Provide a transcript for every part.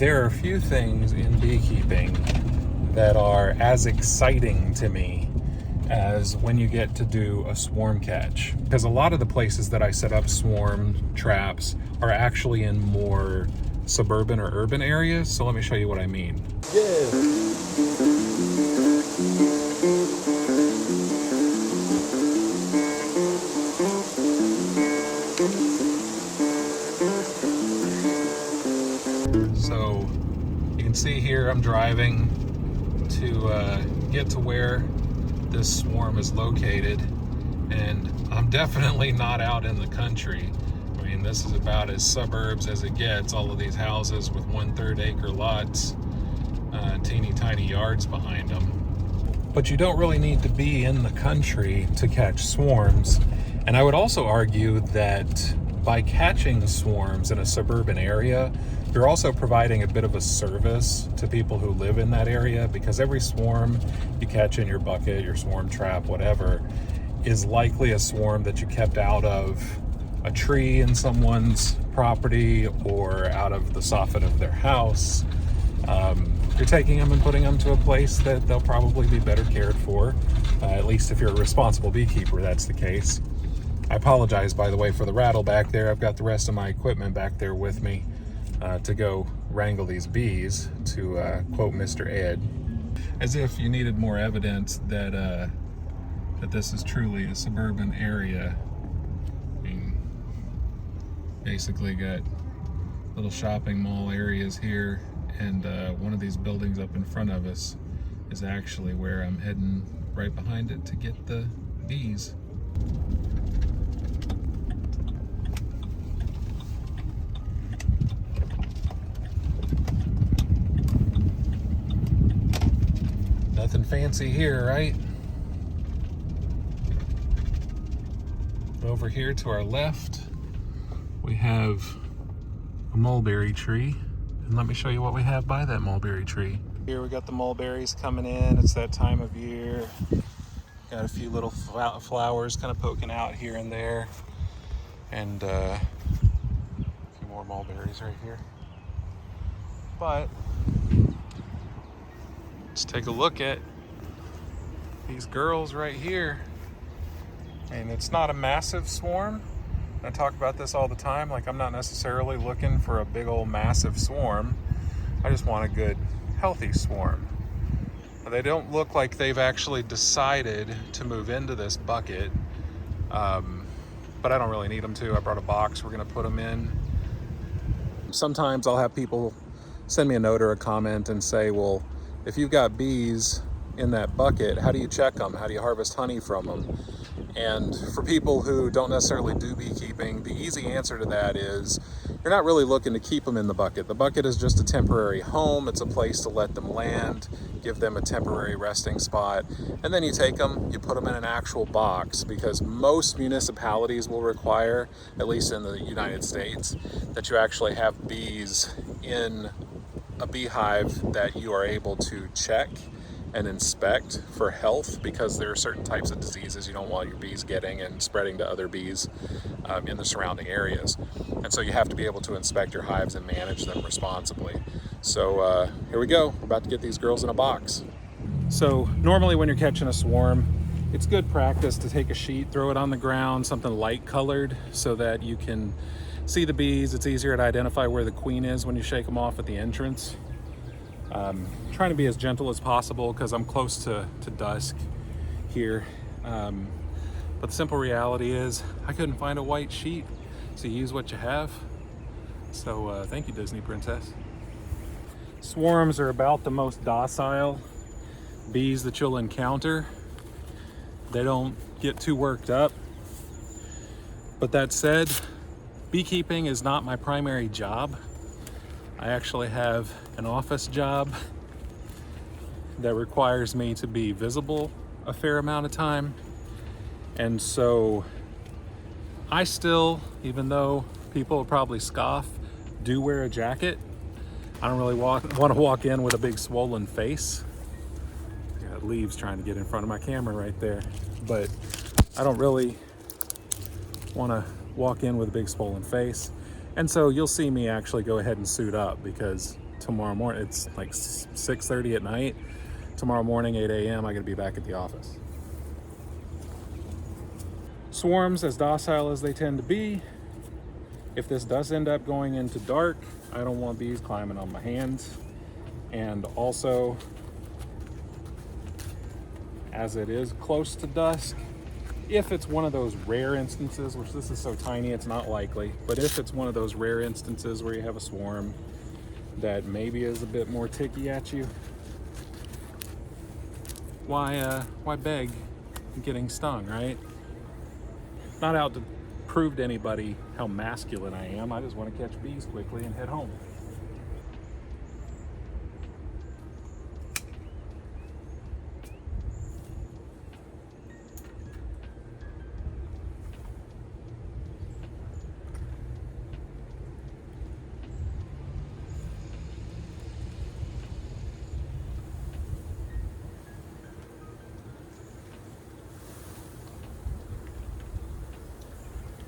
There are a few things in beekeeping that are as exciting to me as when you get to do a swarm catch. Because a lot of the places that I set up swarm traps are actually in more suburban or urban areas. So let me show you what I mean. So you can see here I'm driving to get to where this swarm is located, and I'm definitely not out in the country. I mean, this is about as suburbs as it gets. All of these houses with 1/3 acre lots, teeny tiny yards behind them. But you don't really need to be in the country to catch swarms. And I would also argue that by catching swarms in a suburban area, you're also providing a bit of a service to people who live in that area, because every swarm you catch in your bucket, your swarm trap, whatever, is likely a swarm that you kept out of a tree in someone's property or out of the soffit of their house. You're taking them and putting them to a place that they'll probably be better cared for, at least if you're a responsible beekeeper, that's the case. I apologize, by the way, for the rattle back there. I've got the rest of my equipment back there with me to go wrangle these bees, to quote Mr. Ed. As if you needed more evidence that that this is truly a suburban area. I mean, basically got little shopping mall areas here, and one of these buildings up in front of us is actually where I'm heading right behind it to get the bees. Nothing fancy here, right? Over here to our left, we have a mulberry tree. And let me show you what we have by that mulberry tree. Here we got the mulberries coming in. It's that time of year. Got a few little flowers kind of poking out here and there. And a few more mulberries right here. But let's take a look at these girls right here. And it's not a massive swarm. I talk about this all the time. Like, I'm not necessarily looking for a big old massive swarm. I just want a good, healthy swarm. They don't look like they've actually decided to move into this bucket, but I don't really need them to. I brought a box we're gonna put them in. Sometimes I'll have people send me a note or a comment and say, well, if you've got bees in that bucket, how do you check them? How do you harvest honey from them? And for people who don't necessarily do beekeeping, the easy answer to that is you're not really looking to keep them in the bucket. The bucket is just a temporary home. It's a place to let them land, give them a temporary resting spot, and then you take them, you put them in an actual box, because most municipalities will require, at least in the United States, that you actually have bees in a beehive that you are able to check and inspect for health, because there are certain types of diseases you don't want your bees getting and spreading to other bees in the surrounding areas. And so you have to be able to inspect your hives and manage them responsibly. So here we go. We're about to get these girls in a box. So normally when you're catching a swarm, it's good practice to take a sheet, throw it on the ground, something light colored, so that you can see the bees. It's easier to identify where the queen is when you shake them off at the entrance. Trying to be as gentle as possible because I'm close to dusk here. But the simple reality is I couldn't find a white sheet, so you use what you have. So thank you, Disney Princess. Swarms are about the most docile bees that you'll encounter. They don't get too worked up. But that said, beekeeping is not my primary job. I actually have an office job that requires me to be visible a fair amount of time. And so I still, even though people will probably scoff, do wear a jacket. I don't really want to walk in with a big swollen face. I got leaves trying to get in front of my camera right there. But I don't really want to walk in with a big swollen face. And so you'll see me actually go ahead and suit up, because tomorrow morning. It's like 6:30 at night. Tomorrow morning, 8 a.m., I gotta be back at the office. Swarms, as docile as they tend to be, if this does end up going into dark, I don't want bees climbing on my hands. And also, as it is close to dusk, if it's one of those rare instances, which this is so tiny it's not likely, but if it's one of those rare instances where you have a swarm that maybe is a bit more ticky at you, why beg getting stung, right? Not out to prove to anybody how masculine I am. I just want to catch bees quickly and head home.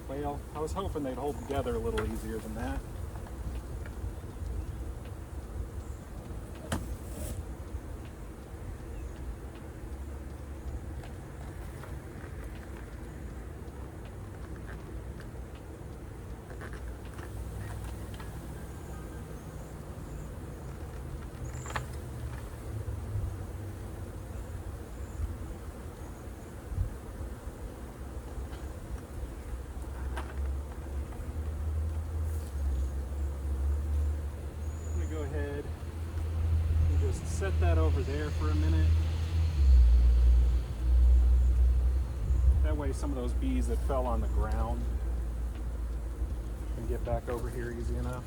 Well, I was hoping they'd hold together a little easier than that. Go ahead and just set that over there for a minute. That way some of those bees that fell on the ground can get back over here easy enough.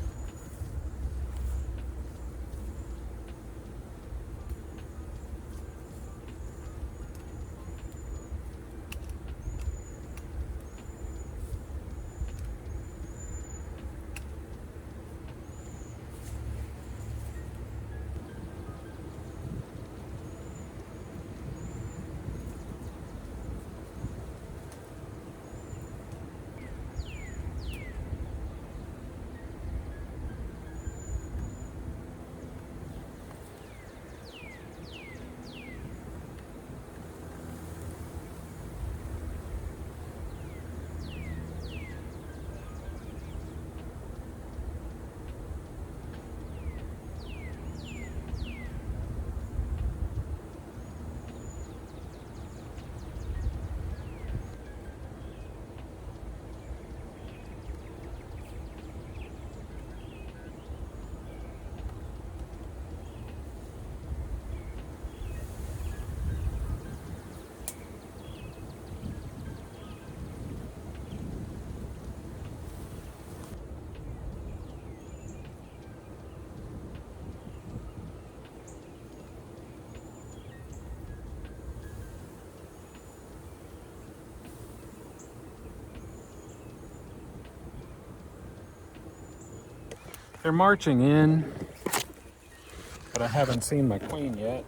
They're marching in, but I haven't seen my queen yet.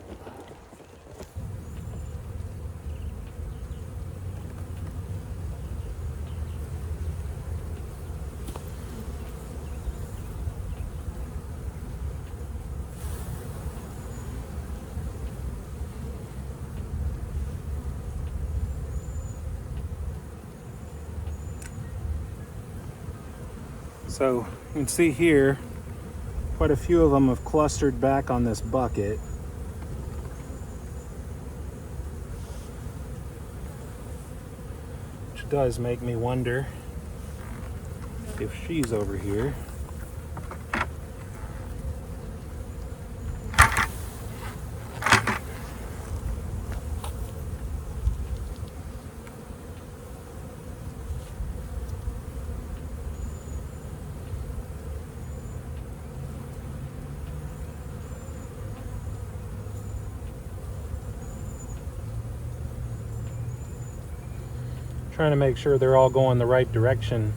So you can see here, quite a few of them have clustered back on this bucket. Which does make me wonder if she's over here. Trying to make sure they're all going the right direction.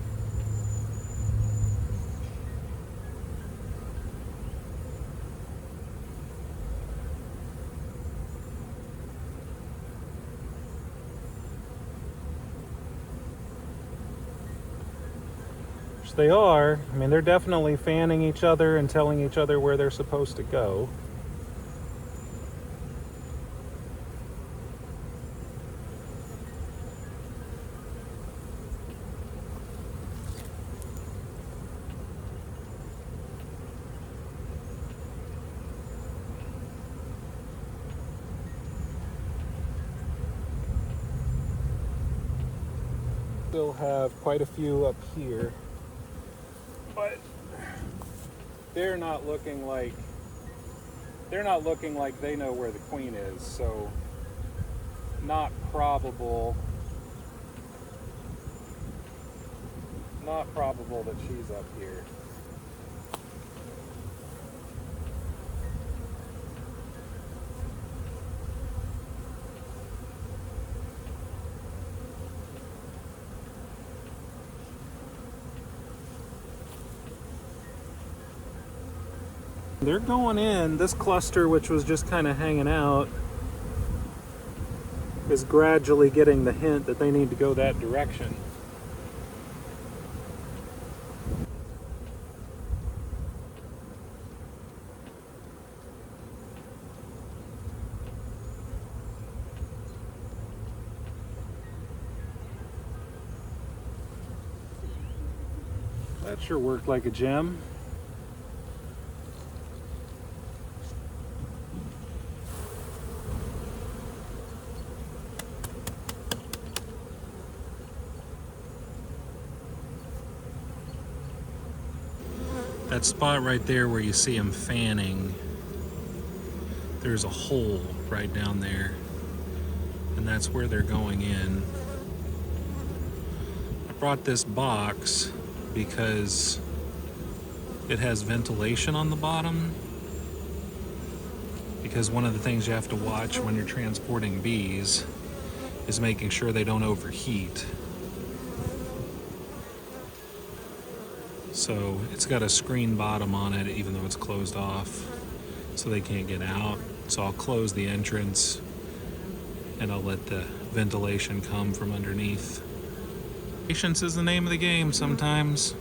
which they are. I mean, they're definitely fanning each other and telling each other where they're supposed to go. Still have quite a few up here, but they're not looking like they know where the queen is, so not probable that she's up here. They're going in. This cluster, which was just kind of hanging out, is gradually getting the hint that they need to go that direction. That sure worked like a gem. That spot right there where you see them fanning, there's a hole right down there, and that's where they're going in. I brought this box because it has ventilation on the bottom, because one of the things you have to watch when you're transporting bees is making sure they don't overheat. So it's got a screen bottom on it, even though it's closed off, so they can't get out. So I'll close the entrance and I'll let the ventilation come from underneath. Patience is the name of the game sometimes.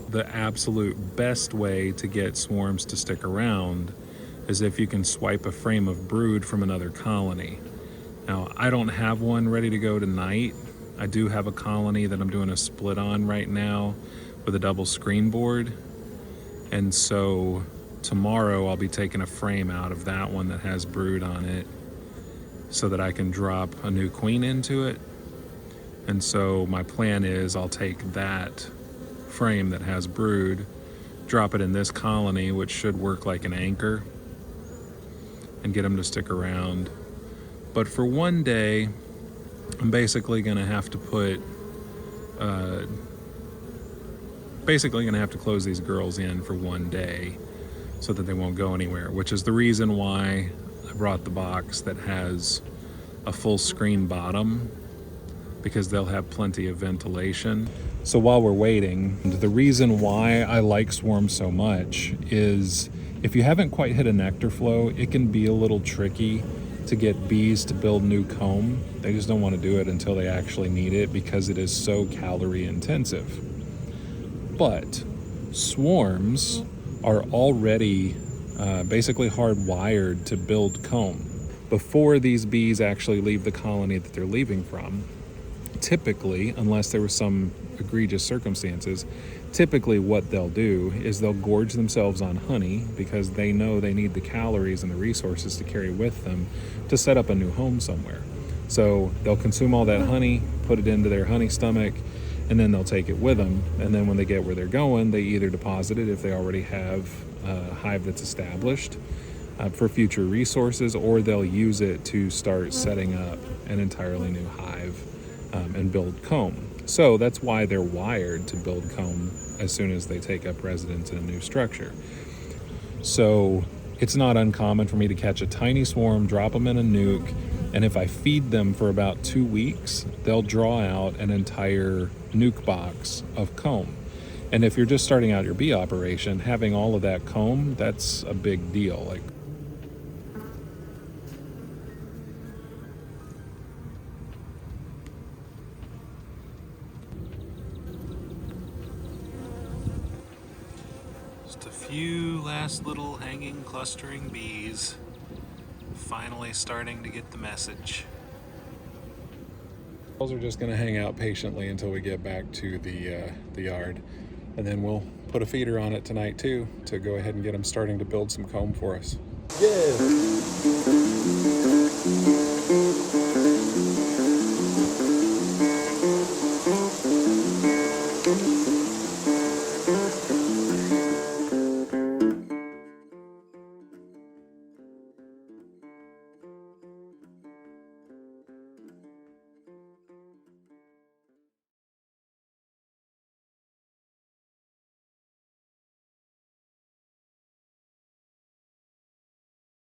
The absolute best way to get swarms to stick around is if you can swipe a frame of brood from another colony. Now, I don't have one ready to go tonight. I do have a colony that I'm doing a split on right now with a double screen board. And so tomorrow I'll be taking a frame out of that one that has brood on it so that I can drop a new queen into it. And so my plan is I'll take that frame that has brood, drop it in this colony, which should work like an anchor, and get them to stick around. But for one day, I'm basically gonna have to put close these girls in for one day so that they won't go anywhere, which is the reason why I brought the box that has a full screen bottom, because they'll have plenty of ventilation. So while we're waiting, the reason why I like swarms so much is if you haven't quite hit a nectar flow, it can be a little tricky to get bees to build new comb. They just don't want to do it until they actually need it because it is so calorie intensive. But swarms are already basically hardwired to build comb. Before these bees actually leave the colony that they're leaving from, typically, unless there was some egregious circumstances, typically what they'll do is they'll gorge themselves on honey because they know they need the calories and the resources to carry with them to set up a new home somewhere. So they'll consume all that honey, put it into their honey stomach, and then they'll take it with them. And then when they get where they're going, they either deposit it if they already have a hive that's established for future resources, or they'll use it to start setting up an entirely new hive and build comb. So that's why they're wired to build comb as soon as they take up residence in a new structure. So it's not uncommon for me to catch a tiny swarm, drop them in a nuke, and if I feed them for about 2 weeks, they'll draw out an entire nuke box of comb. And if you're just starting out your bee operation, having all of that comb, that's a big deal. Like, just a few last little hanging, clustering bees, finally starting to get the message. Girls are just going to hang out patiently until we get back to the yard, and then we'll put a feeder on it tonight too to go ahead and get them starting to build some comb for us. Yes.